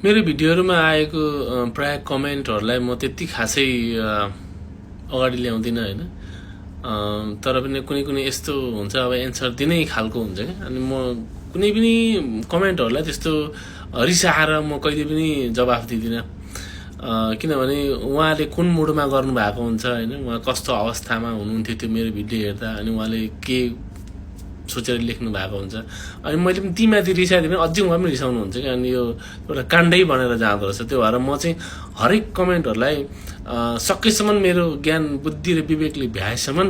मेरो भिडियोहरुमा आएको प्राय कमेन्टहरुलाई म त्यति खासै अगाडि ल्याउँदिन हैन। तर पनि कुनै कुनै यस्तो हुन्छ अब एन्सर दिनै खालको हुन्छ के, अनि म कुनै पनि कमेन्टहरुलाई त्यस्तो रिसाएर म कहिले पनि जवाफ दिदिन। किनभने उहाँले कुन मुडमा गर्नु भएको हुन्छ हैन, उहाँ कस्तो अवस्थामा हुनुहुन्थ्यो त्यो मेरो भिडियो हेर्दा, अनि उहाँले के सोचेर लेख्नु भएको हुन्छ। अनि मैले पनि तीमाथि रिसाएँ भने अझै उहाँ पनि रिसाउनुहुन्छ कि, अनि यो एउटा काण्डै बनेर जाँदो रहेछ। त्यो भएर म चाहिँ हरेक कमेन्टहरुलाई सकेसम्म मेरो ज्ञान बुद्धि र विवेकले भ्याएसम्म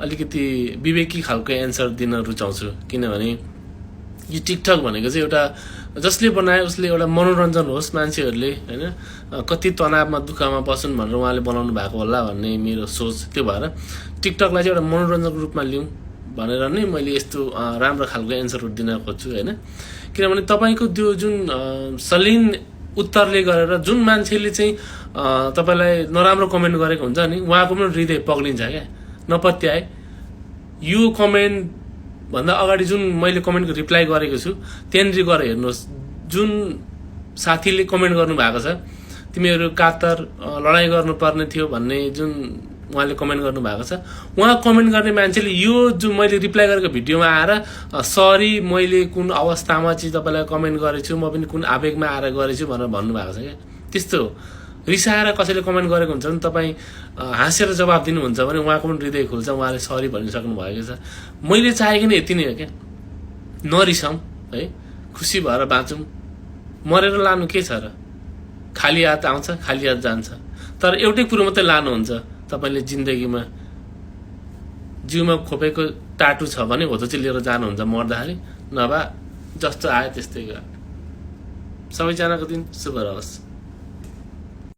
अलिकति विवेकी खालको एन्सर दिन रुचाउँछु। किनभने यो टिकटक भनेको चाहिँ एउटा जसले बनाए उसले एउटा मनोरञ्जन होस्, मान्छेहरूले हैन कति तनावमा दुःखमा बसुन् भनेर उहाँले बनाउनु भएको होला भन्ने मेरो सोच। त्यो भएर टिकटकलाई चाहिँ एउटा मनोरञ्जनको रूपमा लिउँ भनेर नै मैले यस्तो राम्रो खालको एन्सरहरु दिन खोज्छु हैन। किनभने तपाईको त्यो जुन सलिन उत्तरले गरेर जुन मान्छेले चाहिँ तपाईलाई नराम्रो कमेन्ट गरेको हुन्छ नि, उहाँको पनि हृदय पग्लिन्छ क्या, नपत्याए। यो कमेन्ट भन्दा अगाडि जुन मैले कमेन्टको रिप्लाई गरेको छु त्यहाँनिर गएर हेर्नुहोस्, जुन साथीले कमेन्ट गर्नु भएको छ तिमीहरू कातर लडाई गर्नुपर्ने थियो भन्ने जुन उहाँले कमेन्ट गर्नु भएको छ, उहाँ कमेन्ट गर्ने मान्छेले यो जुन मैले रिप्लाई गरेको भिडियोमा आएर सरी मैले कुन अवस्थामा चाहिँ तपाईलाई कमेन्ट गरेछु, म पनि कुन आवेगमा आएर गरेछु भनेर भन्नु भएको छ क्या। त्यस्तो रिसाएर कसैले कमेन्ट गरेको हुन्छ भने तपाई हाँसेर जवाफ दिनुहुन्छ भने उहाँको पनि हृदय खुल्छ, उहाँले सरी भनिसक्नु भएको छ। मैले चाहेको नै यति नै हो क्या, नरिसाउँ है, खुसी भएर बाँचौँ। मरेर लानु के छ र, खाली हात आउँछ खाली हात जान्छ। तर एउटै कुरो मात्रै लानुहुन्छ तपाईले जिन्दगीमा, जिउमा खोपेको टाटु छ भने हो त चाहिँ लिएर जानुहुन्छ मर्दाखेरि, नभए जस्तो आयो त्यस्तै गयो। सबैजनाको दिन शुभ रहोस्।